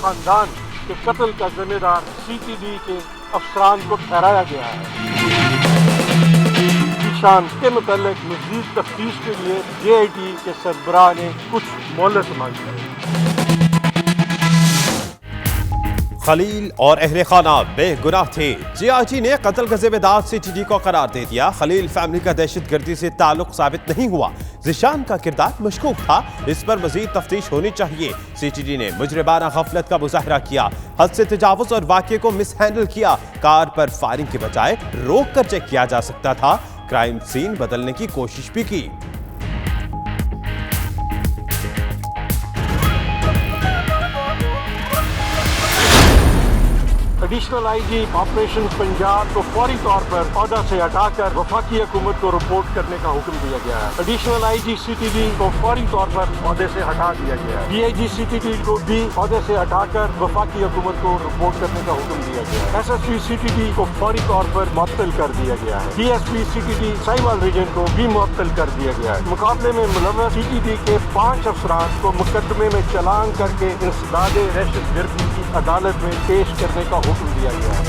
खानदान के कत्ल का जिम्मेदार CTD के अफसरान को ठहराया गया है। ईशान के मुतालिक मज़ीद तफ्तीश के लिए JIT के सरबराह ने कुछ मोहलत मांगी है। खलील और अहले खाना बेगुनाह थे। JIT ने कत्ल का जिम्मेदार CTD को करार दे दिया। खलील फैमिली का दहशतगर्दी से ताल्लुक साबित नहीं हुआ। ज़ीशान का किरदार मशकूक था, इस पर मजीद तफ्तीश होनी चाहिए। CTD ने मुजरिमाना गफलत का मुजाहरा किया, हद से तजावुज और वाक़े को मिसहैंडल किया। कार पर फायरिंग के बजाय रोक कर चेक किया जा सकता था। क्राइम सीन बदलने की कोशिश भी की। एडिशनल IG ऑपरेशन पंजाब को फौरी तौर पर ओहदा से हटाकर वफाकी हुकूमत को रिपोर्ट करने का हुक्म दिया गया है। एडिशनल IG CTD को फौरी तौर पर ओहदे से हटा दिया गया है। DIG CTD को भी ओहदे से हटाकर वफाकी हुकूमत को रिपोर्ट करने का हुक्म दिया गया है। SSP CTD को फौरी तौर पर मुअत्तल कर दिया गया है। DSP CTD साहिवाल रीजन को भी मुअत्तल कर दिया गया है। मुकाबले में मुलव्वस CTD के 5 अफसरान को मुकदमे में चालान करके इंसदाद दहशतगर्दी की अदालत में पेश करने का हुक्म दिया गया है।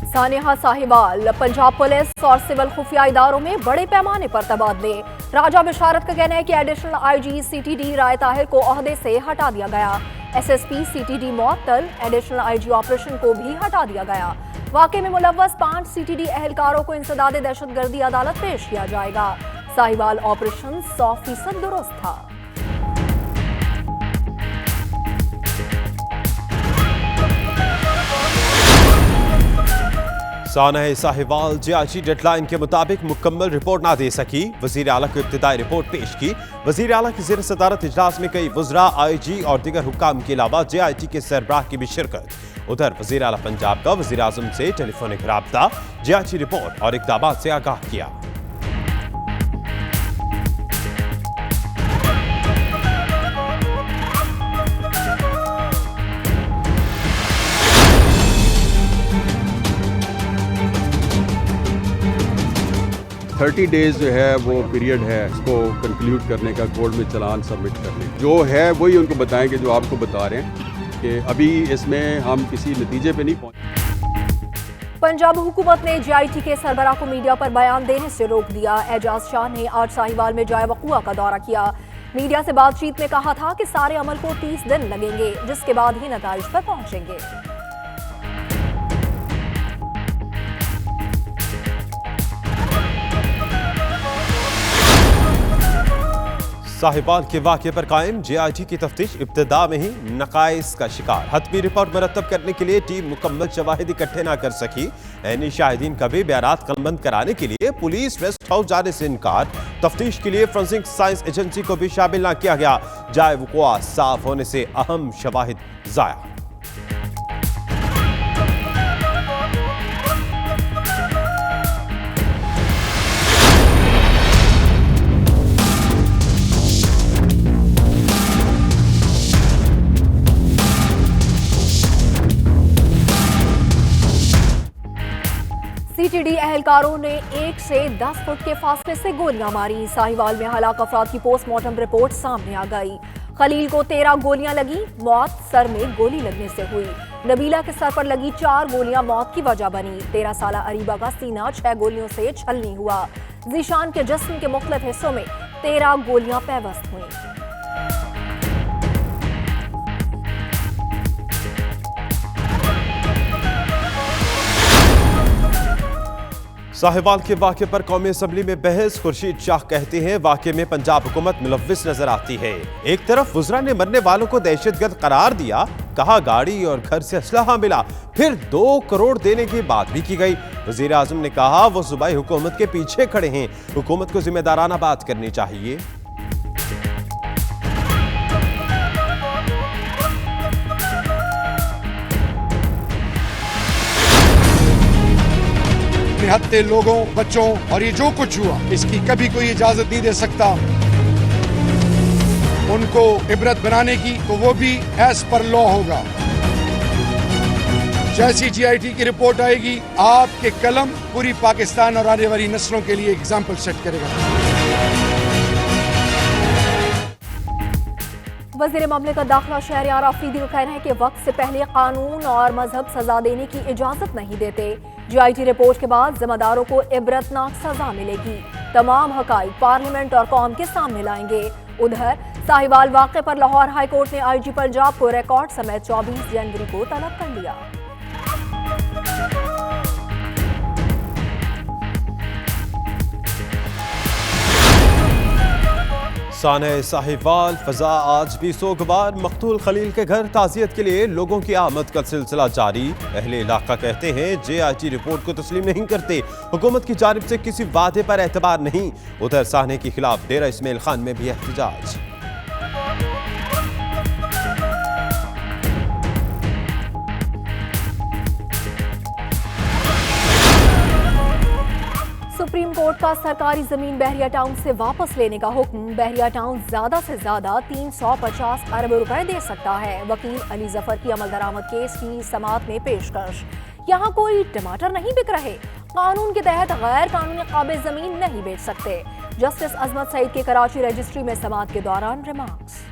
सानिहा साहिवाल, पंजाब पुलिस और सिविल खुफिया इदारों में बड़े पैमाने पर तबादले। राजा बिशारत का कहना है कि एडिशनल IG CTD राय ताहिर को ओहदे से हटा दिया गया। SSP CTD मुअत्तल, एडिशनल IG ऑपरेशन को भी हटा दिया गया। वाक़े में मुलव्वस 5 CTD एहलकारों को इंसदाद दहशतगर्दी अदालत पेश किया जाएगा। साहिवाल ऑपरेशन 100% दुरुस्त था। सानिहा साहिवाल JIT डेडलाइन के मुताबिक मुकम्मल रिपोर्ट ना दे सकी। वज़ीर आला को इब्तिदाई रिपोर्ट पेश की। वज़ीर आला की ज़ेर सदारत इजलास में कई वज़रा, IG और दीगर हुक्काम के अलावा JIT के सरबराह की भी शिरकत। उधर वज़ीर आला पंजाब का वज़ीर आज़म से टेलीफोनिक राब्ता, JIT रिपोर्ट और इक़दामात से आगाह किया। थर्टी डेज जो है वो पीरियड है इसको कंक्लूड करने का, कोर्ट में चालान सबमिट करने जो है वही उनको बताएंगे जो आपको बता रहे हैं कि अभी इसमें हम किसी नतीजे पे नहीं पहुंचे। पंजाब हुकूमत ने JIT के सरबराह को मीडिया पर बयान देने से रोक दिया। एजाज शाह ने आज साहिवाल में जाए वक़ूआ का दौरा किया। मीडिया से बातचीत में कहा था कि सारे अमल को 30 दिन लगेंगे, जिसके बाद ही नताइज पर पहुंचेंगे। साहिवाल के वाक़े पर कायम JIT की तफ्तीश इब्तिदा में ही नकाइस का शिकार। हतमी रिपोर्ट मुरतब करने के लिए टीम मुकम्मल शवाहिद इकट्ठे ना कर सकी। ऐनी शाहिदीन का भी बयानात कलमबंद कराने के लिए पुलिस रेस्ट हाउस जाने से इनकार। तफ्तीश के लिए फोरेंसिक साइंस एजेंसी को भी शामिल ना किया गया। जाए वक़ूआ साफ होने से अहम शवाहिद ज़ाया। CTD एहलकारों ने 1 से 10 फुट के फासले से गोलियां मारी। साहिवाल में हलाक अफराद की पोस्टमार्टम रिपोर्ट सामने आ गई। खलील को 13 गोलियां लगी, मौत सर में गोली लगने से हुई। नबीला के सर पर लगी 4 गोलियां मौत की वजह बनी। 13 साला अरीबा का सीना 6 गोलियों से छलनी हुआ। ज़ीशान के जिस्म के मुख्तलिफ हिस्सों में 13 गोलियां पैवस्त हुई। साहिवाल के वाक़े पर कौमी असम्बली में बहस। खुर्शीद शाह कहते हैं वाक़े में पंजाब हुकूमत मुलव्विस नजर आती है। एक तरफ वज़रा ने मरने वालों को दहशतगर्द करार दिया, कहा गाड़ी और घर से असलहा मिला, फिर 2 करोड़ देने की बात भी की गई। वज़ीर आज़म ने कहा वो सूबाई हुकूमत के पीछे खड़े हैं, हुकूमत को जिम्मेदाराना बात करनी चाहिए। निहत्थे लोगों, बच्चों और ये जो कुछ हुआ इसकी कभी कोई इजाजत नहीं दे सकता। उनको इबरत बनाने की तो वो भी एज पर लॉ होगा। जैसी JIT की रिपोर्ट आएगी, आपके कलम पूरी पाकिस्तान और आने वाली नस्लों के लिए एग्जाम्पल सेट करेगा। वज़ीर ममलिकत दाखिला शहरयार आफरीदी का कहना है कि वक्त से पहले कानून और मजहब सजा देने की इजाजत नहीं देते। GIT रिपोर्ट के बाद जिम्मेदारों को इबरतनाक सजा मिलेगी। तमाम हकाइक पार्लियामेंट और कौम के सामने लाएंगे। उधर साहिवाल वाक़े पर लाहौर हाई कोर्ट ने IG पंजाब को रिकॉर्ड समेत 24 जनवरी को तलब कर लिया। साने साहिवाल फजा आज भी सोगवार। मकतूल खलील के घर ताज़ियत के लिए लोगों की आमद का सिलसिला जारी। अहले इलाका कहते हैं JIT रिपोर्ट को तस्लीम नहीं करते, हुकूमत की जानिब से किसी वादे पर एतबार नहीं। उधर साने के खिलाफ डेरा इस्माइल खान में भी एहतजाज। सुप्रीम कोर्ट का सरकारी जमीन बहरिया टाउन से वापस लेने का हुक्म। बहरिया टाउन ज्यादा से ज्यादा 350 अरब रुपए दे सकता है। वकील अली जफर की अमल दरामद केस की समाअत में पेशकश। यहाँ कोई टमाटर नहीं बिक रहे, कानून के तहत गैर कानूनी काबिज जमीन नहीं बेच सकते। जस्टिस अजमत सईद के कराची रजिस्ट्री में समाअत के दौरान रिमार्क्स।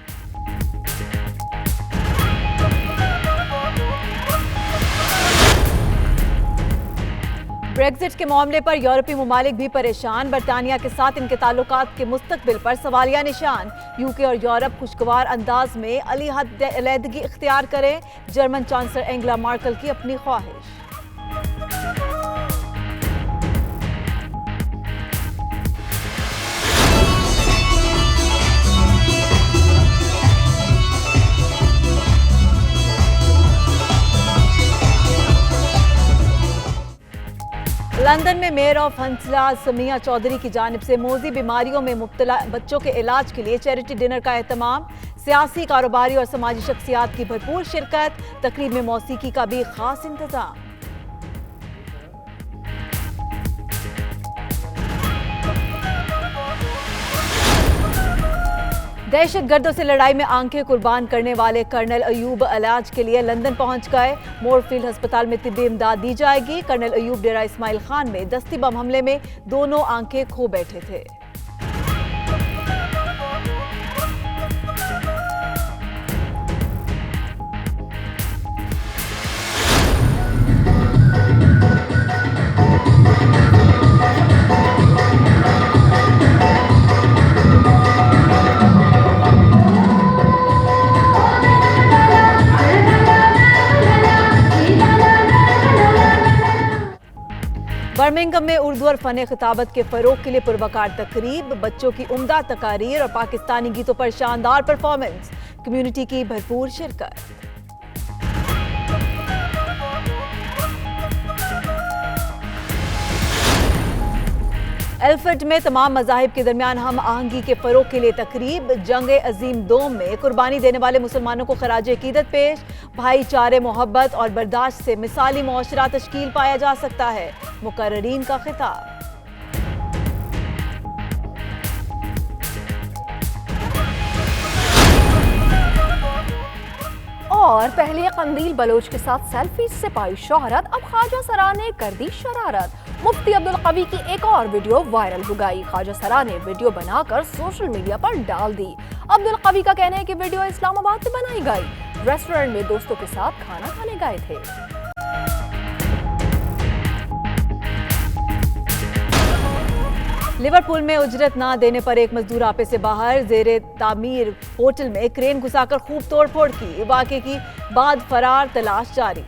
ब्रेग्जिट के मामले पर यूरोपीय ममालिक भी परेशान। बरतानिया के साथ इनके ताल्लुकात के मुस्तकबिल पर सवालिया निशान। UK और यूरोप खुशगवार अंदाज में अलहदगी इख्तियार करें, जर्मन चांसलर एंगेला मर्केल की अपनी ख्वाहिश। लंदन में मेयर ऑफ हंसला समिया चौधरी की जानिब से मोजी बीमारियों में मुब्तला बच्चों के इलाज के लिए चैरिटी डिनर का एहतमाम। सियासी, कारोबारी और समाजी शख्सियात की भरपूर शिरकत। तकरीब में मौसीकी का भी खास इंतजाम। दहशतगर्दों से लड़ाई में आंखें कुर्बान करने वाले कर्नल अयूब इलाज के लिए लंदन पहुंच गए। मोरफील्ड अस्पताल में तिब्बी इमदाद दी जाएगी। कर्नल अयूब डेरा इस्माइल खान में दस्ती बम हमले में दोनों आंखें खो बैठे थे। बर्मिंघम में उर्दू और फन खिताबत के फरोग के लिए पुरवकार तकरीब। बच्चों की उम्दा तकारीर और पाकिस्तानी गीतों पर शानदार परफॉर्मेंस। कम्युनिटी की भरपूर शिरकत। एल्फर्ट में तमाम मज़ाहिब के दरमियान हम आहंगी के फरोग के लिए तकरीब। जंग अजीम दोम में कुर्बानी देने वाले मुसलमानों को खराज अकीदत पेश। भाईचारे, मोहब्बत और बर्दाश्त से मिसाली मुआशरा तश्कील पाया जा सकता है, मुकर्ररीन का खिताब। और पहले कंदील बलोच के साथ सेल्फी से पाई शोहरत, अब ख्वाजा सरा ने कर दी शरारत। मुफ्ती अब्दुल कवी की एक और वीडियो वायरल हो गई। ख्वाजा सरा ने वीडियो बनाकर सोशल मीडिया पर डाल दी। अब्दुल कवी का कहना है कि वीडियो इस्लामाबाद से बनाई गई। रेस्टोरेंट में दोस्तों के साथ खाना खाने गए थे। लिवरपूल में उजरत ना देने पर एक मजदूर आपे से बाहर। जेरे तामीर होटल में क्रेन घुसाकर खूब तोड़फोड़ की। वाक़े की बाद फरार, तलाश जारी।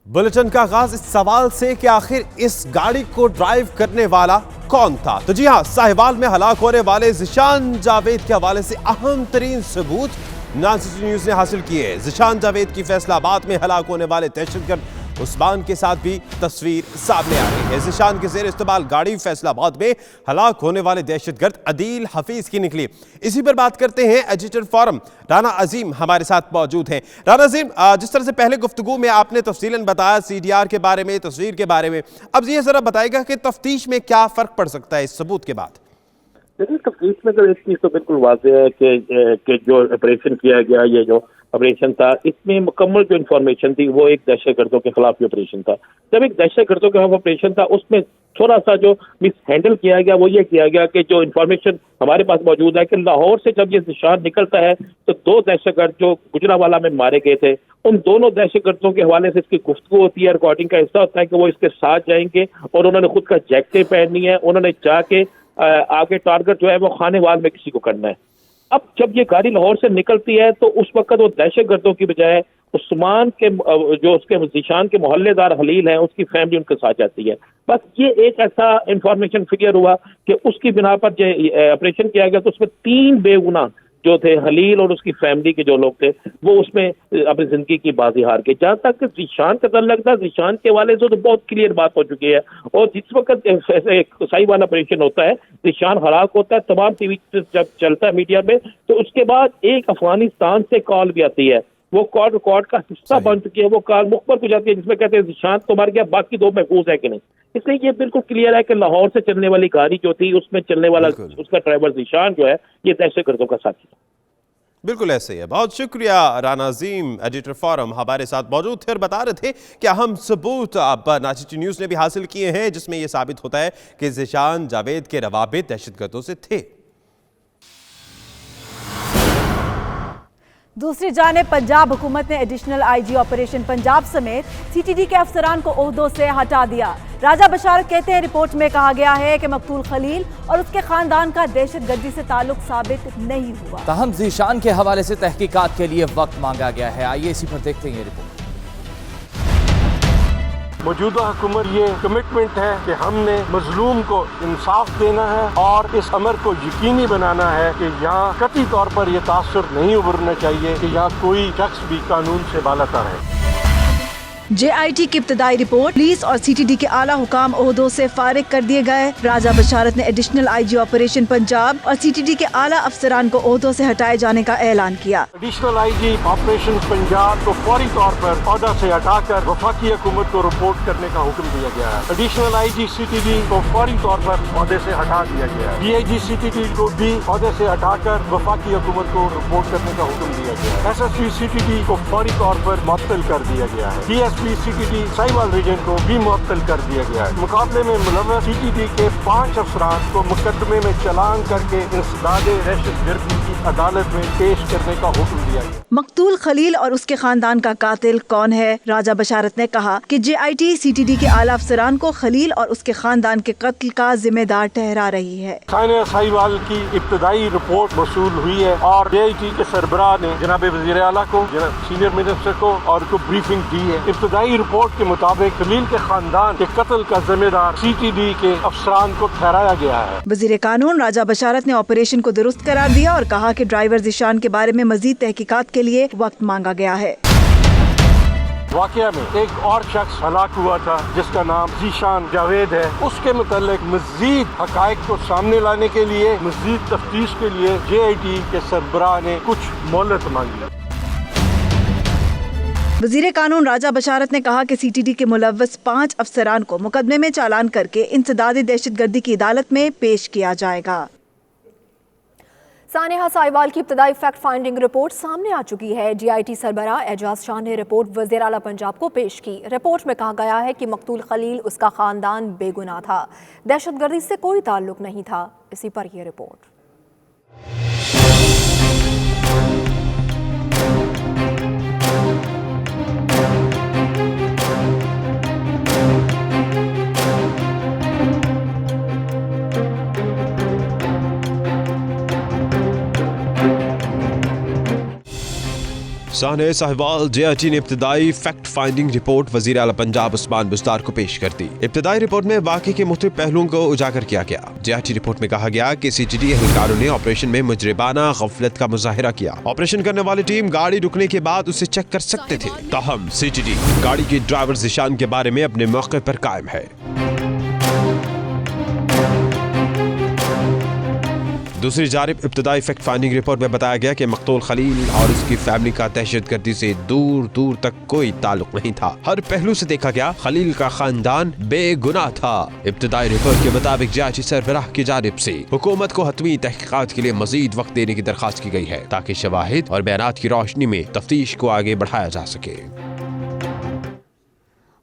बुलेटिन का आगाज इस सवाल से कि आखिर इस गाड़ी को ड्राइव करने वाला कौन था। तो जी हां, साहिवाल में हलाक होने वाले ज़िशान जावेद के हवाले से अहम तरीन सबूत नासिटी न्यूज ने हासिल किए। ज़िशान जावेद की फैसलाबाद में हलाक होने वाले दहशतगर्द उस्मान के साथ भी तस्वीर सामने आ गई है। ज़िशान के ज़ेर इस्तेमाल गाड़ी फैसलाबाद में हलाक होने वाले दहशतगर्द अदील हफीज की निकली। इसी पर बात करते हैं। एडिटर फोरम राना अजीम हमारे साथ मौजूद हैं। राना अजीम, जिस तरह से पहले गुफ्तगू में आपने तफसीलन बताया CDR के बारे में, तस्वीर के बारे में, अब ये जरा बताएगा कि तफ्तीश में क्या फर्क पड़ सकता है इस सबूत के बाद? देखिए, तफ्तीश में तो एक चीज तो बिल्कुल वाज़ेह है कि जो ऑपरेशन किया गया, ये जो ऑपरेशन था, इसमें मुकम्मल जो इन्फॉर्मेशन थी वो एक दहशतगर्दों के खिलाफ ऑपरेशन था। जब एक दहशतगर्दों के खिलाफ ऑपरेशन था, उसमें थोड़ा सा जो मिस हैंडल किया गया वो ये किया गया कि जो इन्फॉर्मेशन हमारे पास मौजूद है कि लाहौर से जब ये निशान निकलता है तो 2 दहशतगर्द जो गुजरावाला में मारे गए थे, उन दोनों दहशतगर्दों के हवाले से इसकी गुफ्तगू होती है। रिकॉर्डिंग का हिस्सा होता है कि वो इसके साथ जाएंगे और उन्होंने खुद का जैकेट पहननी है, उन्होंने जाके आगे टारगेट जो है वो खानेवाल में किसी को करना है। अब जब ये गाड़ी लाहौर से निकलती है तो उस वक्त वो दहशतगर्दों की बजाय उस्मान के जो उसके ज़िशान के मोहल्लेदार हलील हैं, उसकी फैमिली उनके साथ जाती है। बस ये एक ऐसा इंफॉर्मेशन फिगर हुआ कि उसकी बिना पर जो ऑपरेशन किया गया तो उसमें 3 बेगुनाह जो थे, हलील और उसकी फैमिली के जो लोग थे, वो उसमें अपनी जिंदगी की बाजी हार के। जहाँ तक ज़िशान का ताल्लुक था, ज़िशान के वाले से तो बहुत क्लियर बात हो चुकी है। और जिस वक्त सही वाला ऑपरेशन होता है, ज़िशान हलाक होता है, तमाम टीवी जब चलता है मीडिया में, तो उसके बाद एक अफगानिस्तान से कॉल भी आती है, वो कॉल रिकॉर्ड का हिस्सा बन चुकी है। वो कॉल मुखबर हो जाती है जिसमें कहते हैं ज़िशान तो मर गया, बाकी 2 महफूज है कि नहीं। इसलिए ये बिल्कुल क्लियर है कि लाहौर से चलने वाली गाड़ी जो थी उसमें चलने वाला उसका ड्राइवर ज़िशान जो है ये दहशतगर्दों का साथी था। बिल्कुल ऐसे ही है। बहुत शुक्रिया राना अजीम, एडिटर फोरम हमारे साथ मौजूद थे और बता रहे थे कि अहम सबूत अब नासिटी न्यूज ने भी हासिल किए हैं जिसमें यह साबित होता है कि ज़िशान जावेद के रवाबित दहशतगर्दों से थे। दूसरी जानिब पंजाब हुकूमत ने एडिशनल IG ऑपरेशन पंजाब समेत CTD के अफसरान को ओहदों से हटा दिया। राजा बशारत कहते हैं, रिपोर्ट में कहा गया है कि मकतूल खलील और उसके खानदान का दहशतगर्दी से ताल्लुक साबित नहीं हुआ। ताहम ज़िशान के हवाले से तहकीकात के लिए वक्त मांगा गया है। आइए इसी पर देखते हैं रिपोर्ट। मौजूदा हुकूमत ये कमिटमेंट है कि हमने मजलूम को इंसाफ देना है और इस अमर को यकीनी बनाना है कि यहाँ कतई तौर पर यह तासुर नहीं उभरना चाहिए कि यहाँ कोई शख्स भी कानून से बालातर है। JIT की इब्तदाई रिपोर्ट, पुलिस और CTD के आला हुकाम ओहदों से फारिग कर दिए गए। राजा बशारत ने एडिशनल IG ऑपरेशन पंजाब और CTD के आला अफसरान को ओहदों से हटाए जाने का ऐलान किया। एडिशनल IG ऑपरेशन पंजाब को फौरी तौर पर ओहदा से हटाकर वफाकी हुकूमत को रिपोर्ट करने का हुक्म दिया गया है। एडिशनल IG CTD को फौरी तौर पर ओहदे से हटा दिया गया है। DIG CTD को भी ओहदे से हटाकर वफाकी हुकूमत को रिपोर्ट करने का हुक्म दिया गया है। SSP CTD को फौरी तौर पर मुअत्तल कर दिया गया है। DSP CTD साहिवाल रीजन को भी मुअत्तल कर दिया गया है। मुकाबले में मुलव्वस CTD के 5 अफसरान को मुकदमे में चालान करके इंसदादे दहशतगर्दी की अदालत में पेश करने का हुक्म दिया गया। मकतूल खलील और उसके खानदान का कातिल कौन है? राजा बशारत ने कहा कि JIT CTD के आला अफसरान को खलील और उसके खानदान के कत्ल का जिम्मेदार ठहरा रही है। सानिया साहिवाल की इब्तदाई रिपोर्ट वसूल हुई है और JIT के सरबराह ने जनाब वज़ीर आला को, सीनियर मिनिस्टर को और को ब्रीफिंग दी है। इब्तदाई रिपोर्ट के मुताबिक खलील के खानदान के कत्ल का जिम्मेदार CTD के अफसरान को ठहराया गया है। वज़ीर कानून राजा बशारत ने ऑपरेशन को दुरुस्त करार दिया और कहा कि ड्राइवर ज़िशान के बारे में मजीद तहकीकात के लिए वक्त मांगा गया है। वाकया में एक और शख्स हलाक हुआ था जिसका नाम ज़िशान जावेद है। उसके मुतालिक मजीद हकायक को सामने लाने के लिए, मजीद तफ्तीश के लिए JIT के सरबराह ने कुछ मोहलत मांगी। वज़ीर कानून राजा बशारत ने कहा कि CTD के मुलव्वस 5 अफसरान को मुकदमे में चालान करके इंसदादी दहशतगर्दी की अदालत में पेश किया जाएगा। सानिया साहिवाल की इब्तदाई फैक्ट फाइंडिंग रिपोर्ट सामने आ चुकी है। DIT सरबराह एजाज शाह ने रिपोर्ट वज़ीर आला पंजाब को पेश की। रिपोर्ट में कहा गया है कि मकतूल खलील, उसका खानदान बेगुनाह था, दहशतगर्दी से कोई ताल्लुक नहीं था। इसी पर यह रिपोर्ट। साहने साहिवाल JIT ने इब्तदाई फैक्ट फाइंडिंग रिपोर्ट वजीर आला पंजाब उस्मान बुज़दार को पेश कर दी। इब्तदाई रिपोर्ट में वाक़े के मुख्तलिफ पहलुओं को उजागर किया गया। JIT रिपोर्ट में कहा गया कि CTD एहलकारों ने ऑपरेशन में मुजरिमाना गफलत का मुजाहिरा किया। ऑपरेशन करने वाली टीम गाड़ी रुकने के बाद उसे चेक कर सकते थे। ताहम CTD गाड़ी के ड्राइवर ज़िशान के बारे में अपने मौके पर कायम है। दूसरी जानिब इब्तदाई फैक्ट फाइंडिंग रिपोर्ट में बताया गया कि मकतूल खलील और उसकी फैमिली का दहशतगर्दी से दूर दूर तक कोई ताल्लुक नहीं था। हर पहलू से देखा गया खलील का खानदान बेगुनाह था। इब्तदाई रिपोर्ट के मुताबिक JIT सरबराह की जानिब से हुकूमत को हतमी तहकीकात के लिए मजीद वक्त देने की दरख्वास्त की गई है ताकि शवाहिद और बयानात की रोशनी में तफ्तीश को आगे बढ़ाया जा सके।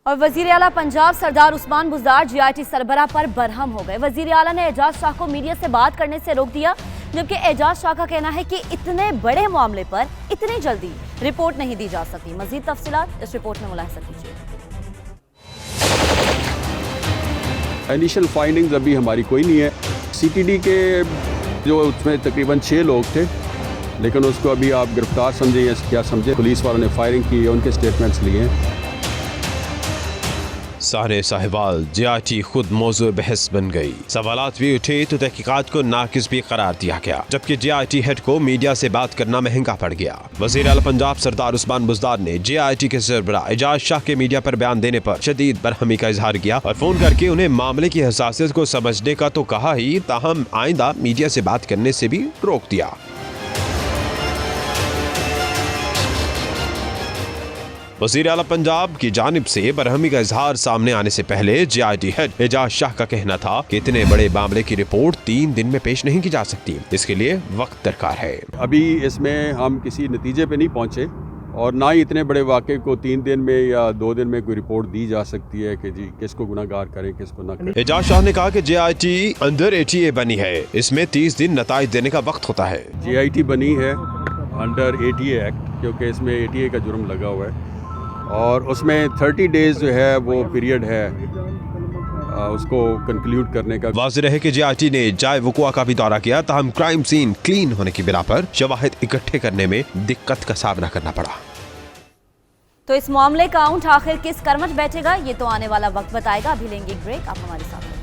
और वजीर आला पंजाब सरदार उस्मान बुज़दार JIT सरबराह पर बरहम हो गए। वजीर आला ने एजाज शाह को मीडिया से बात करने से रोक दिया, जबकि एजाज शाह का कहना है कि इतने बड़े मामले पर इतनी जल्दी रिपोर्ट नहीं दी जा सकती। मजीद तफसीलात इस रिपोर्ट में मुलाहिजा कीजिए। इनिशियल फाइंडिंग्स अभी हमारी कोई नहीं है। CTD के जो उसमें तकरीबन 6 लोग थे, लेकिन उसको अभी आप गिरफ्तार समझें या क्या समझें, पुलिस वालों ने फायरिंग की है, उनके स्टेटमेंट्स लिए। साहने साहिवाल JIT खुद मौजू बहस बन गई। सवालात भी उठे तो तहकीकात को नाकिस भी करार दिया गया, जबकि JIT हेड को मीडिया से बात करना महंगा पड़ गया। वजीर आला पंजाब सरदार उस्मान बुज़दार ने JIT के सरबराह एजाज शाह के मीडिया पर बयान देने पर शदीद बरहमी का इजहार किया और फोन करके उन्हें मामले की हसासियत को समझने का तो कहा ही, ताहम आइंदा मीडिया से बात करने से भी रोक दिया। वज़ीर आला पंजाब की जानिब से बरहमी का इजहार सामने आने से पहले JIT हेड एजाज शाह का कहना था कि इतने बड़े मामले की रिपोर्ट 3 दिन में पेश नहीं की जा सकती, इसके लिए वक्त दरकार है। अभी इसमें हम किसी नतीजे पे नहीं पहुंचे और ना ही इतने बड़े वाक़े को 3 दिन में या 2 दिन में कोई रिपोर्ट दी जा सकती है कि जी किसको गुनाहगार करें किसको ना करें। एजाज शाह ने कहा कि JIT अंडर ATA बनी है, इसमें 30 दिन नताइज देने का वक्त होता है। JIT बनी है अंडर ATA एक्ट, क्योंकि इसमें ATA का जुर्म लगा हुआ है और उसमें 30 डेज जो है वो पीरियड है उसको कंक्लूड करने का। वाज़ेह है कि JIT ने जाए वक़ुआ का भी दौरा किया, ताहम क्राइम सीन क्लीन होने की बिना पर शवाहिद इकट्ठे करने में दिक्कत का सामना करना पड़ा। तो इस मामले का आउट आखिर किस करवट बैठेगा, ये तो आने वाला वक्त बताएगा। अभी लेंगे एक ब्रेक, आप हमारे साथ।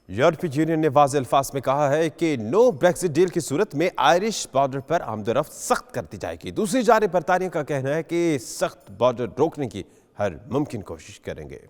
यूरोपीय यूनियन ने वाज़ेह अल्फाज में कहा है कि नो ब्रेक्सिट डील की सूरत में आयरिश बॉर्डर पर आमदोरफ्त सख्त कर दी जाएगी। दूसरी जानिब बरतानिया का कहना है कि सख्त बॉर्डर रोकने की हर मुमकिन कोशिश करेंगे।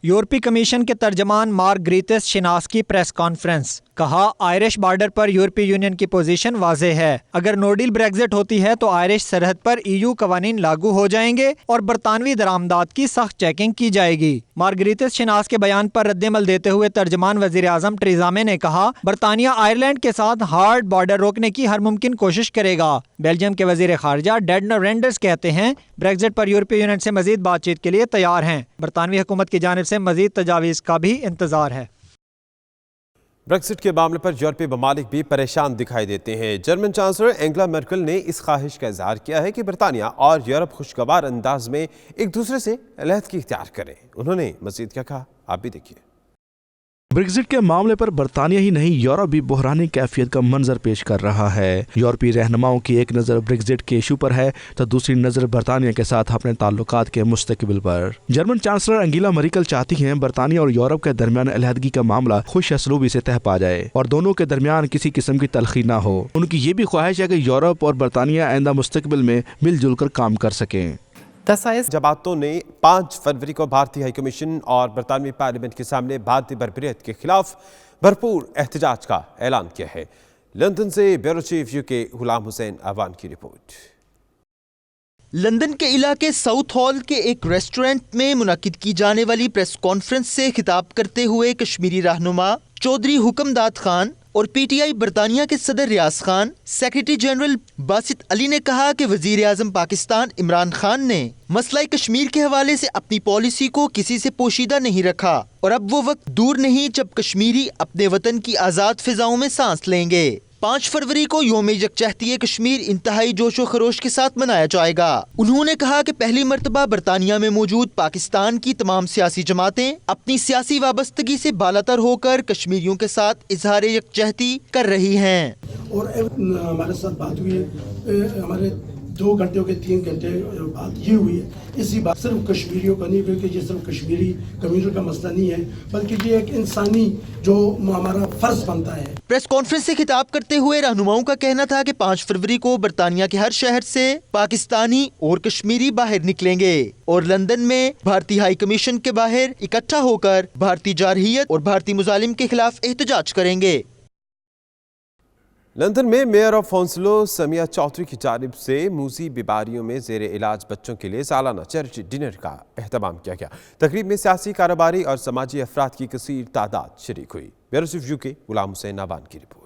यूरोपीय कमीशन के तर्जमान मार्गरीतेस शिनास की प्रेस कॉन्फ्रेंस, कहा आयरिश बॉर्डर पर यूरोपीय यूनियन की पोजीशन वाज़ेह है। अगर नो डील ब्रेक्जिट होती है तो आयरिश सरहद पर EU कवानीन लागू हो जाएंगे और बरतानवी दरामदात की सख्त चेकिंग की जाएगी। मार्गरीतेस शिनास के बयान पर रद्दमल देते हुए तर्जमान वजीर आजम टेरेसा मे ने कहा बरतानिया आयरलैंड के साथ हार्ड बॉर्डर रोकने की हर मुमकिन कोशिश करेगा। बेल्जियम के वजीर खारजा डेडनर रेंडर्स कहते हैं ब्रेक्जिट पर यूरोपीय यूनियन से मजीद बातचीत के लिए तैयार हैं। बरतानवी हुकूमत की जानिब से मजीद तजावीज़ का भी इंतजार है। ब्रेक्सिट के मामले पर यूरोपीय ममालिक भी परेशान दिखाई देते हैं। जर्मन चांसलर एंगेला मर्केल ने इस ख्वाहिश का इजहार किया है कि बरतानिया और यूरोप खुशगवार अंदाज में एक दूसरे से अलहदगी इख्तियार करें। उन्होंने मजीद क्या कहा, आप भी देखिए। ब्रेक्जिट के मामले पर बरतानिया ही नहीं यूरोप भी बहरानी कैफियत का मंजर पेश कर रहा है। यूरोपीय रहनुमाओं की एक नज़र ब्रेक्जिट के इशू पर है तो दूसरी नज़र बरतानिया के साथ अपने ताल्लुकात के मुस्तकबिल पर। जर्मन चांसलर एंगेला मर्केल चाहती हैं बरतानिया और यूरोप के दरमियान अलहदगी का मामला खुश असलूबी से तह पा जाए और दोनों के दरमियान किसी किस्म की तलखी ना हो। उनकी ये भी ख्वाहिश है कि यूरोप और बरतानिया आइंदा मुस्तकबिल में मिलजुल कर काम कर सकें। जमातों ने 5 फरवरी को भारतीय हाई कमीशन और बरतानवी पार्लियामेंट के सामने भारतीय बरबरीत के खिलाफ भरपूर एहतजाज का ऐलान किया है। लंदन से bureau chief UK Ghulam Hussain Awan की रिपोर्ट। लंदन के इलाके साउथ हॉल के एक रेस्टोरेंट में मुनाकिद की जाने वाली प्रेस कॉन्फ्रेंस से खिताब करते हुए कश्मीरी रहनुमा चौधरी हुक्मदाद खान और PTI बरतानिया के सदर रियाज खान, सेक्रेटरी जनरल बासित अली ने कहा कि वजीर आजम पाकिस्तान इमरान खान ने मसला कश्मीर के हवाले से अपनी पॉलिसी को किसी से पोशीदा नहीं रखा और अब वो वक्त दूर नहीं जब कश्मीरी अपने वतन की आज़ाद फिजाओं में सांस लेंगे। 5 फरवरी को यौम यकजहती कश्मीर इंतहाई जोशो खरोश के साथ मनाया जाएगा। उन्होंने कहा कि पहली मर्तबा बरतानिया में मौजूद पाकिस्तान की तमाम सियासी जमातें अपनी सियासी वाबस्तगी से बालातर होकर कश्मीरियों के साथ इजहार यकजहती कर रही हैं। और हमारे साथ बात हुई है, हमारे 2 घंटे के 3 घंटे बात ये हुई है। इसी बात सिर्फ कश्मीरियों का नहीं, क्योंकि ये सिर्फ कश्मीरी कम्युनिटी का मसला नहीं है, बल्कि ये एक इंसानी जो हमारा फर्ज बनता है। प्रेस कॉन्फ्रेंस से खिताब करते हुए रहनुमाओं का कहना था कि 5 फरवरी को बरतानिया के हर शहर से पाकिस्तानी और कश्मीरी बाहर निकलेंगे और लंदन में भारतीय हाई कमीशन के बाहर इकट्ठा होकर भारतीय जारहियत और भारतीय मुजालिम के खिलाफ एहतजाज करेंगे। लंदन में मेयर ऑफ हॉन्सलो समिया चौधरी की जानिब से मूजी बीमारियों में जेर इलाज बच्चों के लिए सालाना चैरिटी डिनर का एहतमाम किया गया। तकरीब में सियासी, कारोबारी और समाजी अफराद की कसीर तादाद शरीक हुई। Bureau chief UK Ghulam Hussain नाबान की रिपोर्ट।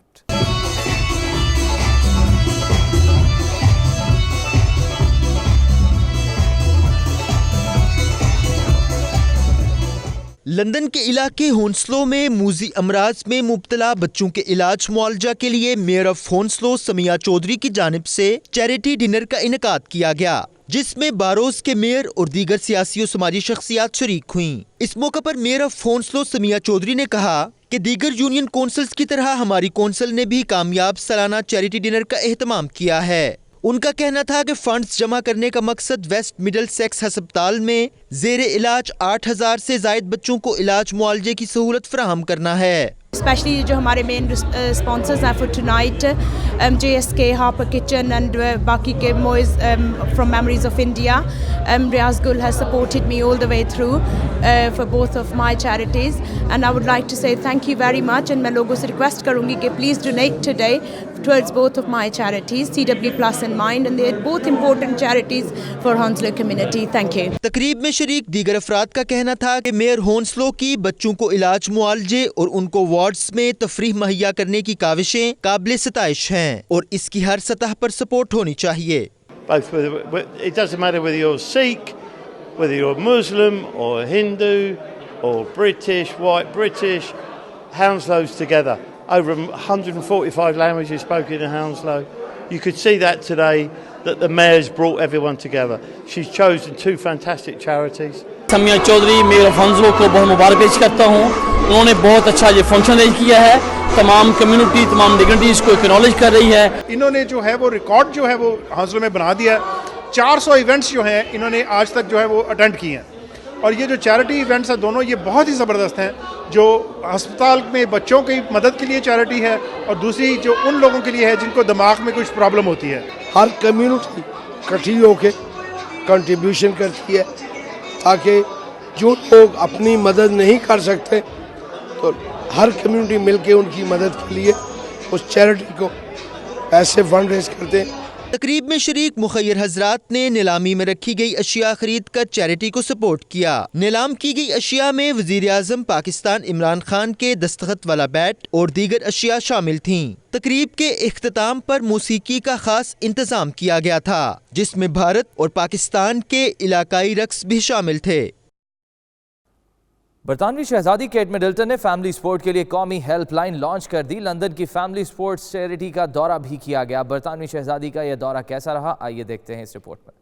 लंदन के इलाके हॉन्सलो में मूजी अमराज में मुब्तला बच्चों के इलाज मुआलजा के लिए मेयर ऑफ हॉन्सलो समिया चौधरी की जानिब से चैरिटी डिनर का इनेकाद किया गया, जिसमें बारोस के मेयर और दीगर सियासी और समाजी शख्सियात शरीक हुईं। इस मौके पर मेयर ऑफ हॉन्सलो समिया चौधरी ने कहा कि दीगर यूनियन कौंसल्स की तरह हमारी कौंसल ने भी कामयाब सालाना चैरिटी डिनर का एहतमाम किया है। उनका कहना था कि फंड्स जमा करने का मकसद वेस्ट मिडल सेक्स अस्पताल में जेर इलाज 8000 से जायद बच्चों को इलाज मुआलजे की सहूलत फराहम करना है। स्पेशली जो हमारे मेन स्पॉन्सर्स हैं for tonight, JSK, Harper kitchen and बाकी के Moiz from memories of India, Riaz Gul has supported me all the way through for both of my charities and I would like to say thank you very much. And मैं लोगों से request करूँगी कि please donate today towards both of my charities, CW Plus and Mind, and they are both important charities for Hounslow community. Thank you. तकरीब में शरीक दीगर अफराद का कहना था कि मेयर हॉन्सलो की बच्चों को इलाज मुआलजे और उनको वार्ड्स में तफरीह मुहैया करने की काविशें काबिल सताइश हैं और इसकी हर सतह पर सपोर्ट होनी चाहिए। It doesn't matter whether you're Sikh, whether you're Muslim or Hindu or British, white British, Hounslow's together. Over 145 languages spoken in Hounslow. You could see that today, that the mayor's brought everyone together. She's chosen 2 fantastic charities. Samia Chaudhry mayor of Hounslow को बहुत मुबारक पेश करता हूँ। उन्होंने बहुत अच्छा ये function arrange किया है, तमाम कम्युनिटी, तमाम डिग्निटीज़ को एक्नॉलेज कर रही है। इन्होंने जो है वो रिकॉर्ड जो है वो हॉन्सलो में बना दिया है। 400 इवेंट्स जो हैं इन्होंने आज तक जो है वो अटेंड किए हैं और ये जो चैरिटी इवेंट्स हैं दोनों ये बहुत ही ज़बरदस्त हैं। जो अस्पताल में बच्चों की मदद के लिए चैरिटी है और दूसरी जो उन लोगों के लिए है जिनको दिमाग में कुछ प्रॉब्लम होती है। हर कम्युनिटी इकट्ठी होकर कंट्रीब्यूशन करती है ताकि जो लोग अपनी मदद नहीं कर सकते तो हर कम्युनिटी मिलके उनकी मदद के लिए उस चैरिटी को पैसे फंड रेज करते हैं। तकरीब में शरीक मुखैर हजरात ने नीलामी में रखी गई अशिया खरीद कर चैरिटी को सपोर्ट किया। नीलाम की गई अशिया में वजीर आजम पाकिस्तान इमरान खान के दस्तखत वाला बैट और दीगर अशिया शामिल थीं। तकरीब के इख्तिताम पर मौसीकी का खास इंतजाम किया गया था, जिसमें भारत और पाकिस्तान के इलाकाई रक्स भी शामिल थे। बरतानवी शहजादी केट मिडल्टन ने फैमिली स्पोर्ट के लिए कौमी हेल्पलाइन लॉन्च कर दी। लंदन की फैमिली स्पोर्ट्स चैरिटी का दौरा भी किया गया। बरतानवी शहजादी का यह दौरा कैसा रहा, आइए देखते हैं इस रिपोर्ट में।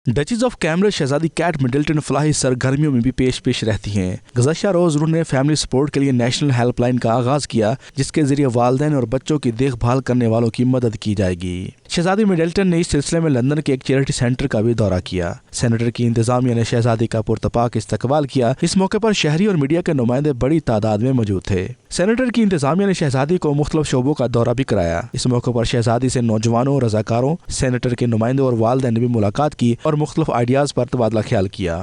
डचीज of Cambridge Shahzadi cat Middleton Falahi सरगर्मियों में भी पेश रहती हैं। गुज़श्ता रोज उन्होंने फैमिली सपोर्ट के लिए नेशनल हेल्पलाइन का आगाज किया, जिसके जरिए वालिदैन और बच्चों की देखभाल करने वालों की मदद की जाएगी। शहजादी मिडल्टन ने इस सिलसिले में लंदन के एक चैरिटी सेंटर का भी दौरा किया। सेनेटर की इंतजामिया ने शहजादी का पुरतपाक इस्तकबाल किया। इस मौके पर शहरी और मीडिया के नुमाइंदे बड़ी तादाद में मौजूद थे। सेनेटर की इंतजामिया ने शहजादी को मुख्तलिफ शोबों का दौरा भी कराया। इस मौके पर शहजादी से नौजवानों, रजाकारों, सेनेटर के नुमाइंदों और वालिदैन ने भी मुलाकात की और मुख्तलिफ आइडियाज पर तबादला ख्याल किया।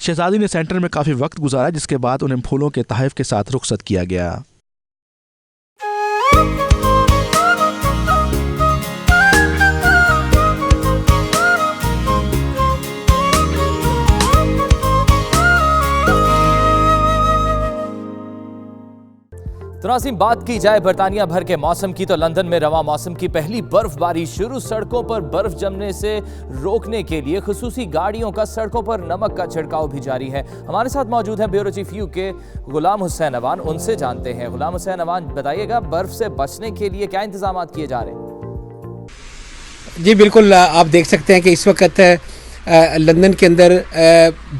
शहजादी ने सेंटर में काफी वक्त गुजारा, जिसके बाद उन्हें फूलों के तहफ के साथ रुखसत किया गया। तो नाज़रीन, बात की जाए बरतानिया भर के मौसम की, तो लंदन में रवां मौसम की पहली बर्फबारी शुरू। सड़कों पर बर्फ जमने से रोकने के लिए खुसूसी गाड़ियों का सड़कों पर नमक का छिड़काव भी जारी है। हमारे साथ मौजूद हैं ब्यूरो चीफ यू के गुलाम हुसैन अवान, उनसे जानते हैं। गुलाम हुसैन अवान, बताइएगा बर्फ से बचने के लिए क्या इंतजाम किए जा रहे हैं? जी बिल्कुल, आप देख सकते हैं कि इस वक्त लंदन के अंदर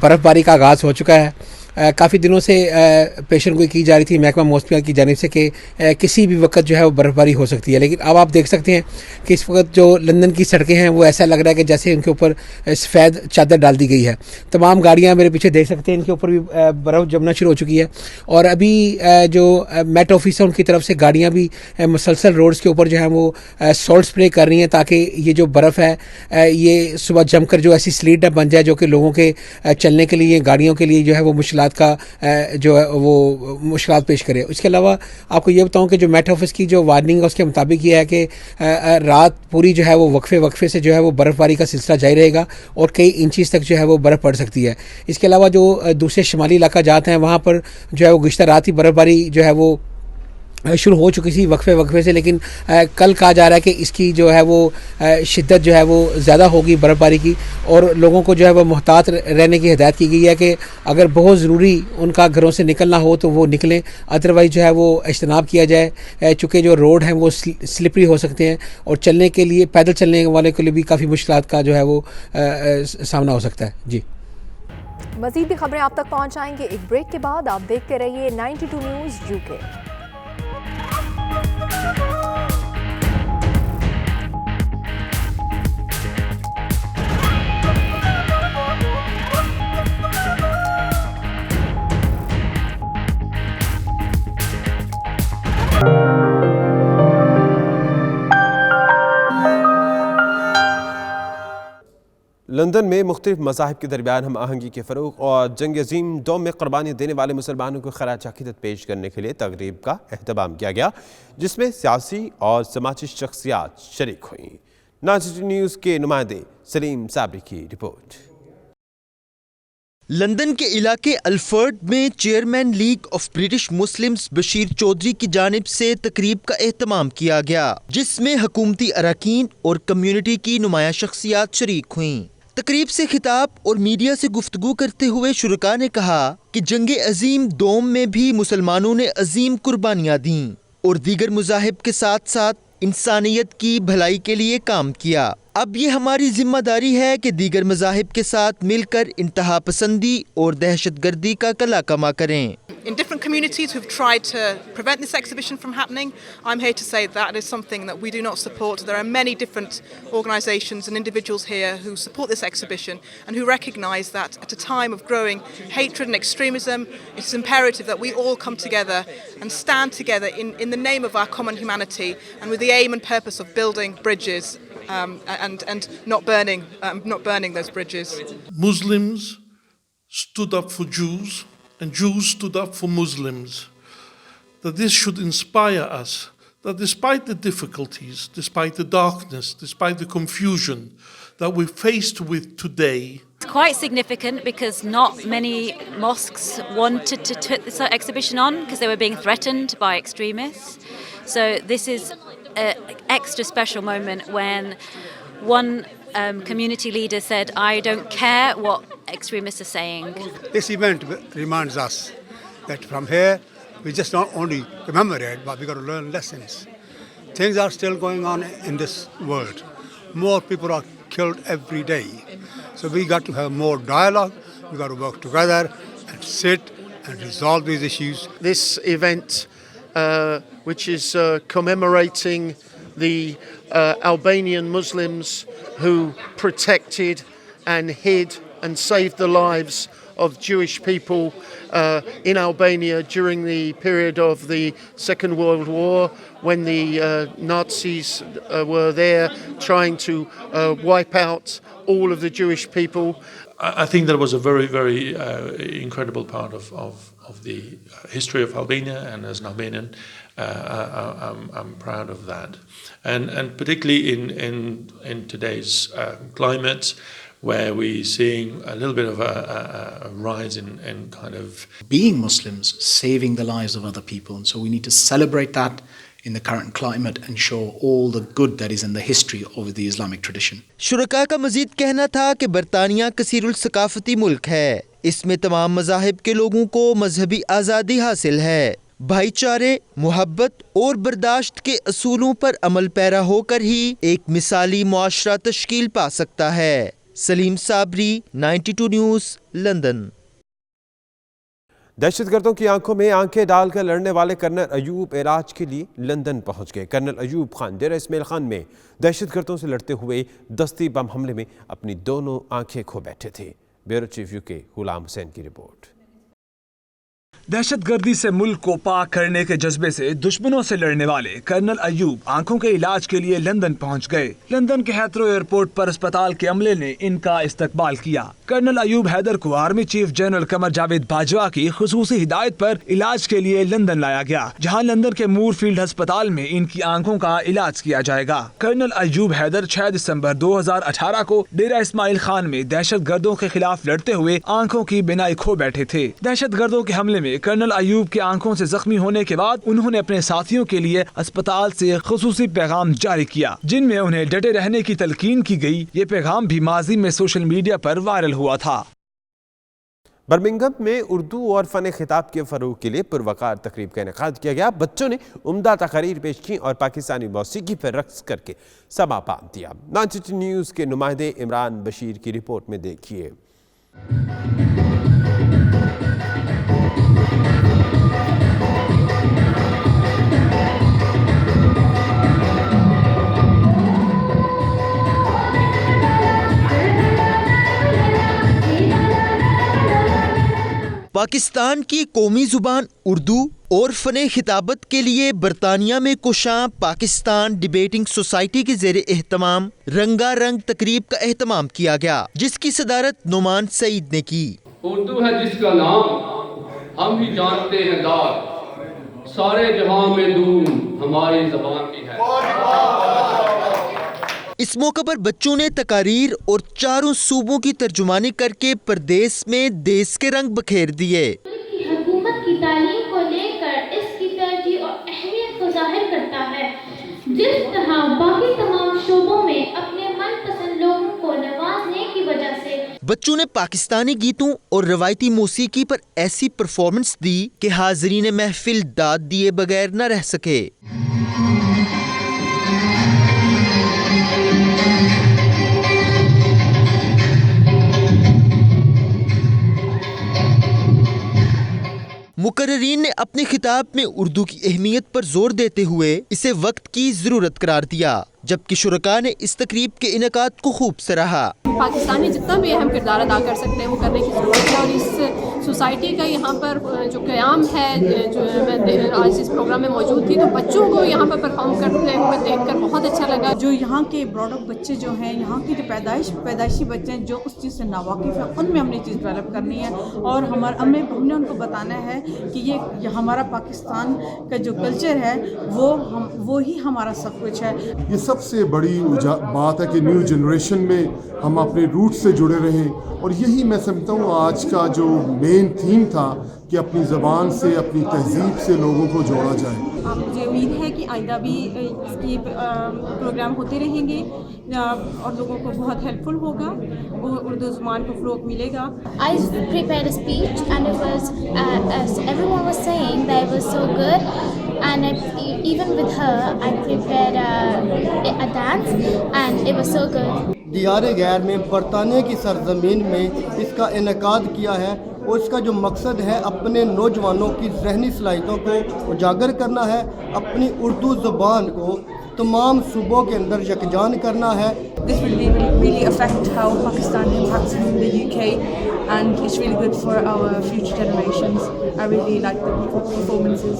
बर्फ़बारी का आगाज़ हो चुका है। काफ़ी दिनों से पेशन गोई की जा रही थी महकमा मौसमियात की जानिब से कि किसी भी वक्त जो है वो बर्फ़बारी हो सकती है, लेकिन अब आप देख सकते हैं कि इस वक्त जो लंदन की सड़कें हैं वो ऐसा लग रहा है कि जैसे उनके ऊपर सफ़ेद चादर डाल दी गई है। तमाम गाड़ियाँ मेरे पीछे देख सकते हैं, इनके ऊपर भी बर्फ़ जमना शुरू हो चुकी है। और अभी जो मेट ऑफिस है उनकी तरफ से गाड़ियाँ भी मुसलसल रोड्स के ऊपर जो है वो सॉल्ट स्प्रे कर रही हैं, ताकि ये जो बर्फ़ है ये सुबह जमकर जो ऐसी स्लीट न बन जाए जो कि लोगों के चलने के लिए, गाड़ियों के लिए जो है वो मुश्किलात का जो है वो मुश्किलात पेश करे। इसके अलावा आपको ये बताऊं कि जो मेट ऑफिस की जो वार्निंग है उसके मुताबिक ये है कि रात पूरी जो है वो वक्फे से जो है वो बर्फ़बारी का सिलसिला जारी रहेगा और कई इंचेस तक जो है वो बर्फ़ पड़ सकती है। इसके अलावा जो दूसरे शुमाली इलाका जाते हैं वहाँ पर जो है वो गुज़िश्ता रात ही बर्फ़बारी जो है वो शुरू हो चुकी थी वक्फे से, लेकिन कल कहा जा रहा है कि इसकी जो है वो शिद्दत जो है वो ज़्यादा होगी बर्फ़बारी की, और लोगों को जो है वो मुहतात रहने की हिदायत की गई है कि अगर बहुत ज़रूरी उनका घरों से निकलना हो तो वो निकलें, अदरवाइज़ जो है वो इज्तनाब किया जाए, चूँकि जो रोड हैं वो स्लिपरी हो सकते हैं और चलने के लिए, पैदल चलने वाले के लिए भी काफ़ी मुश्किलात का जो है वो सामना हो सकता है। जी, मज़ीद भी खबरें आप तक पहुँचाएंगे एक ब्रेक के बाद। आप देखते रहिए 92 न्यूज़ UK। लंदन में मुख्तलिफ मज़ाहिब के दरमियान हम आहंगी के फ़रोग़ और जंग अज़ीम डोम में क़ुरबानी देने वाले मुसलमानों को खराज अक़ीदत पेश करने के लिए तक़रीब का अहतमाम किया गया, जिसमें सियासी और समाजी शख्सियात शरीक हुई। 92 न्यूज़ के नुमाइंदे सलीम साबरी की रिपोर्ट। लंदन के इलाके अल्फर्ड में chairman league of British Muslims Bashir Chaudhry की जानिब से तकरीब का एहतमाम किया गया, जिसमें हुकूमती अरकान और कम्युनिटी की नुमाया शख्सियात शरीक हुईं। तकरीब से खिताब और मीडिया से गुफ्तगू करते हुए शुरका ने कहा कि जंग अजीम दोम में भी मुसलमानों ने अजीम कुर्बानियाँ दी और दीगर मज़ाहिब के साथ साथ इंसानियत की भलाई के लिए काम किया। अब ये हमारी जिम्मेदारी है कि दीगर मज़ाहिब के साथ मिलकर इंतहा पसंदी और दहशतगर्दी का कला कमा करें। In different communities who've tried to prevent this exhibition from happening, I'm here to say that is something that we do not support. There are many different organisations and individuals here who support this exhibition and who recognise that at a time of growing hatred and extremism, it is imperative that we all come together and stand together in the name of our common humanity and with the aim and purpose of building bridges and not burning those bridges. Muslims stood up for Jews and Jews stood up for Muslims. That this should inspire us, that despite the difficulties, despite the darkness, despite the confusion that we're faced with today. It's quite significant because not many mosques wanted to put this exhibition on because they were being threatened by extremists. So this is an extra special moment when one community leader said, I don't care what extremists are saying. This event reminds us that from here we just not only commemorate, but we got to learn lessons. Things are still going on in this world. More people are killed every day. So we got to have more dialogue, we got to work together and sit and resolve these issues. This event, which is commemorating the Albanian Muslims who protected and hid and saved the lives of Jewish people in Albania during the period of the Second World War, when the Nazis were there trying to wipe out all of the Jewish people. I think that was a very, very incredible part of the history of Albania, and as an Albanian, I'm proud of that. And particularly in today's climate, where we're seeing a little bit of a rise in kind of being Muslims, saving the lives of other people. And so we need to celebrate that in the current climate and show all the good that is in the history of the Islamic tradition. शुरका का मजीद कहना था कि बरतानिया कसीरुल सकाफती मुल्क है। इसमें तमाम मज़ाहिब के लोगों को मजहबी आज़ादी हासिल है। भाईचारे, मोहब्बत और बर्दाश्त के असूलों पर अमल पैरा होकर ही एक मिसाली मुआशरा तश्कील पा सकता है। Saleem Sabri, 92 news, London. दहशतगर्दों की आंखों में आंखें डालकर लड़ने वाले कर्नल अयूब इलाज के लिए लंदन पहुंच गए। कर्नल अयूब खान डेरा इस्माइल खान में दहशतगर्दों से लड़ते हुए दस्ती बम हमले में अपनी दोनों आंखें खो बैठे थे। Bureau chief UK Ghulam Hussain की रिपोर्ट। दहशतगर्दी से मुल्क को पाक करने के जज्बे से दुश्मनों से लड़ने वाले कर्नल अयूब आंखों के इलाज के लिए लंदन पहुंच गए। लंदन के हैथरो एयरपोर्ट पर अस्पताल के अमले ने इनका इस्तकबाल किया। कर्नल अयूब हैदर को army chief general Qamar Javed Bajwa की खुसूसी हिदायत पर इलाज के लिए लंदन लाया गया, जहां लंदन के मूर फील्ड अस्पताल में इनकी आंखों का इलाज किया जाएगा। कर्नल अयूब हैदर 6 दिसंबर 2018 को डेरा इस्माइल खान में दहशतगर्दों के खिलाफ लड़ते हुए आंखों की बिनाई खो बैठे थे। दहशतगर्दों के हमले में कर्नल अयूब के आंखों से जख्मी होने के बाद उन्होंने अपने साथियों के लिए अस्पताल से खुसूसी पैगाम जारी किया, जिनमें उन्हें डटे रहने की तलकीन की गई। ये पैगाम भी माजी में सोशल मीडिया पर वायरल हुआ था। बर्मिंघम में उर्दू और फ़न खिताब के फ़रोग़ के लिए पुरवकार तकरीब का इनेकाद किया गया। बच्चों ने उम्दा तक़रीर पेश की और पाकिस्तानी मौसीकी पर रक़्स करके समा बांध दिया। 92 न्यूज़ के नुमाइंदे इमरान बशीर की रिपोर्ट में देखिए। पाकिस्तान की कौमी जुबान उर्दू और फ़ने खिताबत के लिए बरतानिया में कुशां पाकिस्तान डिबेटिंग सोसाइटी के ज़ेरे एहतमाम रंगारंग तकरीब का एहतमाम किया गया, जिसकी सदारत नुमान सईद ने की। उर्दू है जिसका नाम हम भी जानते हैं दार, सारे जहां में धूम हमारी ज़बान की है। इस मौके पर बच्चों ने तकारीर और चारों सूबों की तर्जुमानी करके प्रदेश में देश के रंग बखेर दिए। हुकूमत की तालीम को लेकर इसकी तरजीह और अहमियत को जाहिर करता है। जिस तरह बाकी तमाम शोबों में अपने मनपसंद लोगों को नवाजने की वजह से बच्चों ने पाकिस्तानी गीतों और रवायती मौसीकी पर ऐसी परफॉर्मेंस दी कि हाज़रीन महफिल दाद दिए बगैर न रह सके। मुकर्रीन ने अपने खिताब में उर्दू की अहमियत पर जोर देते हुए इसे वक्त की ज़रूरत करार दिया, जबकि शुरका ने इस तकरीब के इनेकाद को खूब सराहा। पाकिस्तान में जितना भी अहम किरदार अदा कर सकते हैं वो करने की ज़रूरत है और इस सोसाइटी का यहाँ पर जो क़याम है, जो मैं आज इस प्रोग्राम में मौजूद थी तो बच्चों को यहाँ पर परफॉर्म करते हुए देखकर बहुत अच्छा लगा। जो यहाँ के ब्रॉडअप बच्चे जो हैं, यहाँ के जो पैदाइशी बच्चे हैं जो उस चीज़ से नावाकिफ़ है, उनमें हमने चीज़ डेवलप करनी है और हमने उनको बताना है कि ये हमारा पाकिस्तान का जो कल्चर है वो ही हमारा सब कुछ है। ये सबसे बड़ी बात है कि न्यू जनरेशन में हम अपने रूट से जुड़े रहें और यही मैं समझता हूँ आज का जो मेन थीम था कि अपनी ज़बान से, अपनी तहजीब से लोगों को जोड़ा जाए। मुझे उम्मीद है कि आइंदा भी इसके प्रोग्राम होते रहेंगे और लोगों को बहुत हेल्पफुल होगा, वो उर्दू ज़बान को फ़रोग़ मिलेगा। I prepared a speech and it was everyone was saying that it was so good and even with her I prepared a dance and it was so good. दियारे गैर में बरतानिया की सरजमीन में इसका इनेकाद किया है और इसका जो मकसद है अपने नौजवानों की ज़हनी सलाहियतों को उजागर करना है, अपनी उर्दू ज़बान को तमाम सूबों के अंदर यकजान करना है। This will really affect how Pakistan impacts in the UK and it's really good for our future generations. I really like the performances.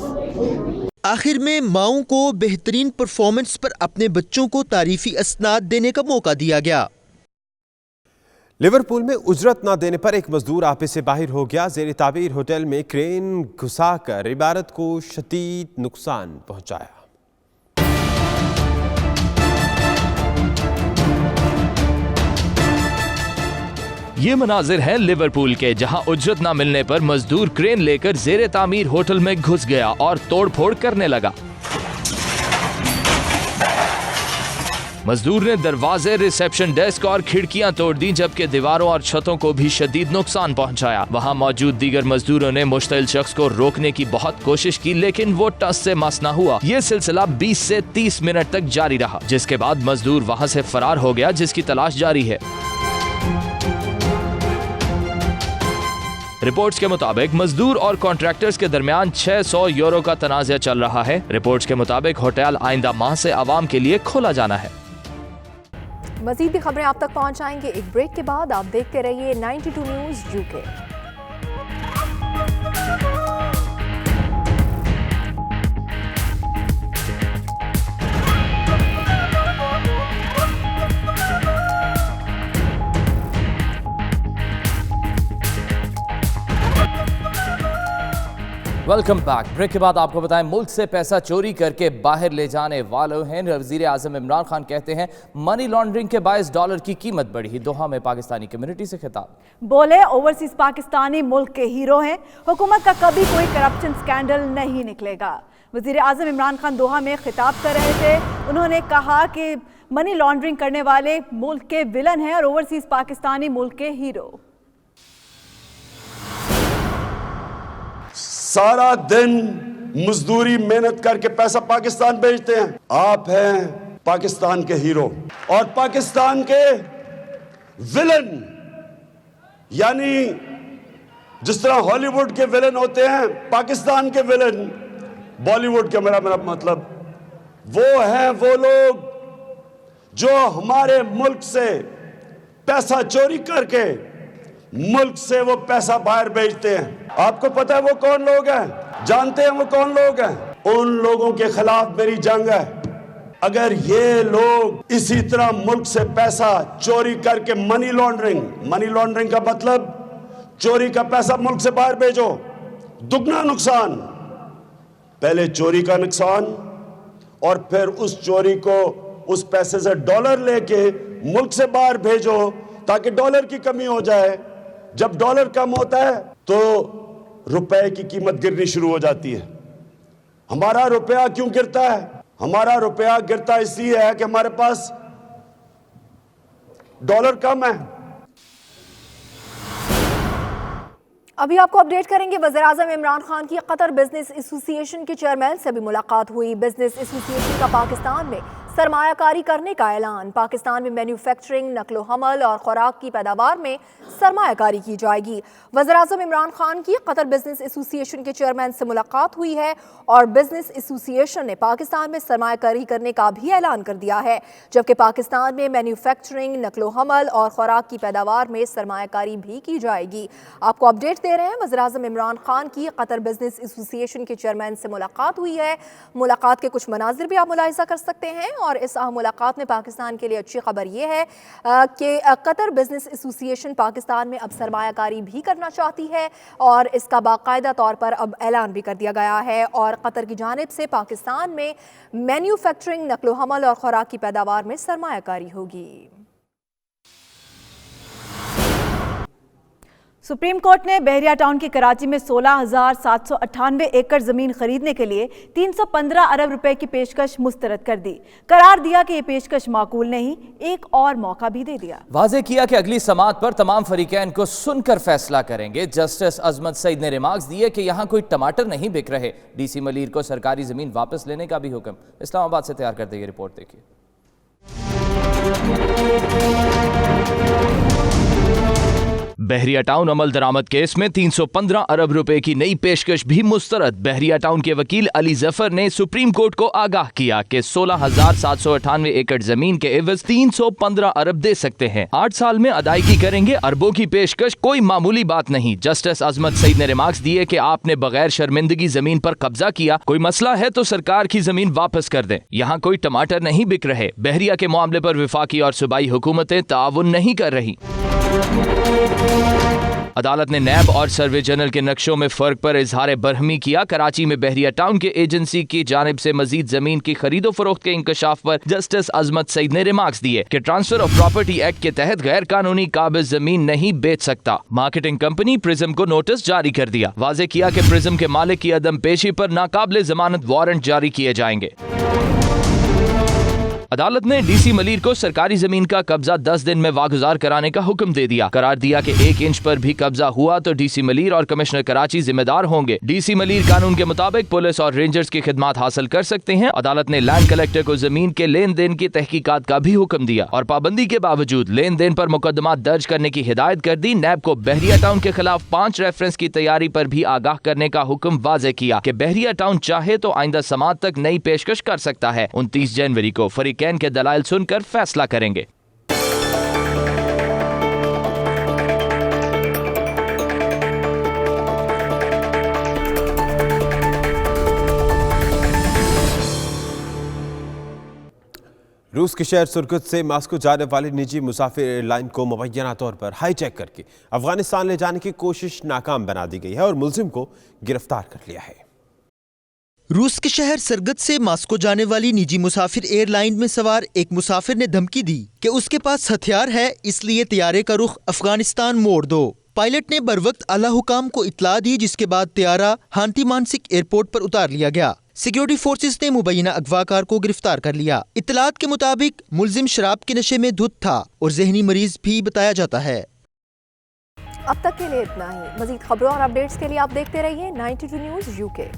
आखिर में माओं को बेहतरीन परफॉर्मेंस पर अपने बच्चों को तारीफी असनाद देने का मौका दिया गया। लिवरपूल में उजरत न देने पर एक मजदूर आपे से बाहर हो गया। ज़ेर ताबीर होटल में क्रेन घुसाकर इमारत को शदीद नुकसान पहुंचाया। ये मनाजिर है लिवरपूल के, जहां उजरत न मिलने पर मजदूर क्रेन लेकर जेरे तामीर होटल में घुस गया और तोड़फोड़ करने लगा। मजदूर ने दरवाजे, रिसेप्शन डेस्क और खिड़कियां तोड़ दी, जबकि दीवारों और छतों को भी शदीद नुकसान पहुंचाया। वहां मौजूद दीगर मजदूरों ने मुश्तिल शख्स को रोकने की बहुत कोशिश की, लेकिन वो टस से मस न हुआ। ये सिलसिला 20 से 30 मिनट तक जारी रहा, जिसके बाद मजदूर वहां से फरार हो गया, जिसकी तलाश जारी है। रिपोर्ट्स के मुताबिक मजदूर और कॉन्ट्रैक्टर्स के दरमियान 600 यूरो का तनाज़ा चल रहा है। रिपोर्ट्स के मुताबिक होटल आइंदा माह से आवाम के लिए खोला जाना है। मजीद भी खबरें आप तक पहुंचाएंगे एक ब्रेक के बाद। आप देखते रहिए 92 news UK. Welcome back. Break के बाद आपको बताएं, मुल्क से पैसा चोरी करके बाहर ले जाने वालों हैं वज़ीर आज़म इमरान खान कहते हैं मनी लॉन्ड्रिंग के बायस डॉलर की कीमत बढ़ी। दोहा में पाकिस्तानी कम्युनिटी से खिताब। बोले ओवरसीज पाकिस्तानी मुल्क के हीरो हैं, हुकूमत का कभी कोई करप्शन स्कैंडल नहीं निकलेगा। वज़ीर आज़म इमरान खान दोहा में खिताब कर रहे थे। उन्होंने कहा कि मनी लॉन्ड्रिंग करने वाले मुल्क के विलन हैं और ओवरसीज पाकिस्तानी मुल्क के हीरो। सारा दिन मजदूरी मेहनत करके पैसा पाकिस्तान भेजते हैं। आप हैं पाकिस्तान के हीरो और पाकिस्तान के विलन। यानी जिस तरह हॉलीवुड के विलन होते हैं, पाकिस्तान के विलन बॉलीवुड के, मेरा मतलब वो हैं वो लोग जो हमारे मुल्क से पैसा चोरी करके मुल्क से वो पैसा बाहर भेजते हैं। आपको पता है वो कौन लोग हैं? जानते हैं वो कौन लोग हैं? उन लोगों के खिलाफ मेरी जंग है। अगर ये लोग इसी तरह मुल्क से पैसा चोरी करके मनी लॉन्ड्रिंग का मतलब चोरी का पैसा मुल्क से बाहर भेजो, दुगना नुकसान। पहले चोरी का नुकसान और फिर उस चोरी को, उस पैसे से डॉलर लेके मुल्क से बाहर भेजो ताकि डॉलर की कमी हो जाए। जब डॉलर कम होता है तो रुपए की कीमत गिरनी शुरू हो जाती है। हमारा रुपया क्यों गिरता है? हमारा रुपया गिरता इसलिए है कि हमारे पास डॉलर कम है। अभी आपको अपडेट करेंगे। वज़ीर आज़म इमरान खान की कतर बिजनेस एसोसिएशन के चेयरमैन से भी मुलाकात हुई। बिजनेस एसोसिएशन का पाकिस्तान में सरमायाकारी करने का ऐलान। पाकिस्तान में मैन्युफैक्चरिंग, नकलो हमल और खुराक की पैदावार में सरमायाकारी की जाएगी। वज़ीर आज़म इमरान खान की कतर बिजनेस एसोसिएशन के चेयरमैन से मुलाकात हुई है और बिजनेस एसोसिएशन ने पाकिस्तान में सरमायाकारी करने का भी ऐलान कर दिया है, जबकि पाकिस्तान में मैन्युफैक्चरिंग, नकलो हमल और खुराक की पैदावार में सरमायाकारी भी की जाएगी। आपको अपडेट दे रहे हैं, वज़ीर आज़म इमरान खान की कतर बिजनेस एसोसिएशन के चेयरमैन से मुलाकात हुई है। मुलाकात के कुछ मनाजिर भी आप मुलाहिजा कर सकते हैं और इस मुलाकात में पाकिस्तान के लिए अच्छी खबर यह है कि कतर बिजनेस एसोसिएशन पाकिस्तान में अब सरमायाकारी भी करना चाहती है और इसका बाकायदा तौर पर अब ऐलान भी कर दिया गया है और कतर की जानिब से पाकिस्तान में मैन्युफैक्चरिंग, नकलो हमल और खुराक की पैदावार में सरमायाकारी होगी। सुप्रीम कोर्ट ने बहरिया टाउन की कराची में 16,798 एकड़ जमीन खरीदने के लिए 315 अरब रुपए की पेशकश मुस्तरद कर दी। करार दिया कि यह पेशकश माकूल नहीं, एक और मौका भी दे दिया। वाज़े किया कि अगली समाअत पर तमाम फरीकैन को सुनकर फैसला करेंगे। जस्टिस अजमत सईद ने रिमार्क्स दिए कि यहाँ कोई टमाटर नहीं बिक रहे। डीसी मलीर को सरकारी जमीन वापस लेने का भी हुक्म। इस्लामाबाद से तैयार करते ये रिपोर्ट देखिए। बहरिया टाउन अमल दरामद केस में 315 अरब रुपए की नई पेशकश भी मुस्तरद। बहरिया टाउन के वकील अली जफर ने सुप्रीम कोर्ट को आगाह किया कि 16,798 एकड़ जमीन के एवज 315 अरब दे सकते हैं। 8 साल में अदायगी करेंगे। अरबों की पेशकश कोई मामूली बात नहीं। जस्टिस अजमत सईद ने रिमार्क्स दिए कि आपने बगैर शर्मिंदगी जमीन पर कब्जा किया। कोई मसला है तो सरकार की जमीन वापस कर दें। यहाँ कोई टमाटर नहीं बिक रहे। बहरिया के मामले पर विफाकी और सूबाई हुकूमतें ताउन नहीं कर रही। अदालत ने नैब और सर्वे जनरल के नक्शों में फर्क पर इजहार बरहमी किया। कराची में बहरिया टाउन के एजेंसी की जानिब से मजीद जमीन की खरीदो फरोख्त के इंकशाफ पर जस्टिस अजमत सईद ने रिमार्क्स दिए कि ट्रांसफर ऑफ प्रॉपर्टी एक्ट के तहत गैर कानूनी काबिज जमीन नहीं बेच सकता। मार्केटिंग कंपनी प्रिज्म को नोटिस जारी कर दिया। वाज़ेह किया कि प्रिज्म के मालिक की अदम पेशी पर नाकाबिले जमानत वारंट जारी किए जाएंगे। अदालत ने डीसी मलीर को सरकारी जमीन का कब्जा 10 दिन में वागुजार कराने का हुक्म दे दिया। करार दिया कि 1 इंच पर भी कब्जा हुआ तो डीसी मलीर और कमिश्नर कराची जिम्मेदार होंगे। डीसी मलीर कानून के मुताबिक पुलिस और रेंजर्स की खिदमात हासिल कर सकते हैं। अदालत ने लैंड कलेक्टर को जमीन के लेन देन की तहकीकात का भी हुक्म दिया और पाबंदी के बावजूद लेन देन पर मुकदमा दर्ज करने की हिदायत कर दी। नैब को बहरिया टाउन के खिलाफ 5 रेफरेंस की तैयारी पर भी आगाह करने का हुक्म वाज़ेह किया कि बहरिया टाउन चाहे तो आइंदा समाअत तक नई पेशकश कर सकता है। 29 जनवरी को फरीकैन के दलाइल सुनकर फैसला करेंगे। रूस के शहर सुरखत से मास्को जाने वाली निजी मुसाफिर एयरलाइन को मुबैना तौर पर हाईजैक करके अफगानिस्तान ले जाने की कोशिश नाकाम बना दी गई है और मुलजिम को गिरफ्तार कर लिया है। रूस के शहर सरगत से मास्को जाने वाली निजी मुसाफिर एयरलाइन में सवार एक मुसाफिर ने धमकी दी कि उसके पास हथियार है, इसलिए तैयारे का रुख अफगानिस्तान मोड़ दो। पायलट ने बरवक्त आला हुकाम को इत्तला दी, जिसके बाद तैयारा हांती मानसिक एयरपोर्ट पर उतार लिया गया। सिक्योरिटी फोर्सेस ने मुबैना अगवाकार को गिरफ्तार कर लिया। इत्तलात के मुताबिक मुलजिम शराब के नशे में धुत था और जहनी मरीज भी बताया जाता है। अब तक के लिए इतना ही। मजीद खबरों और अपडेट्स के लिए आप देखते रहिए 92 न्यूज़ UK।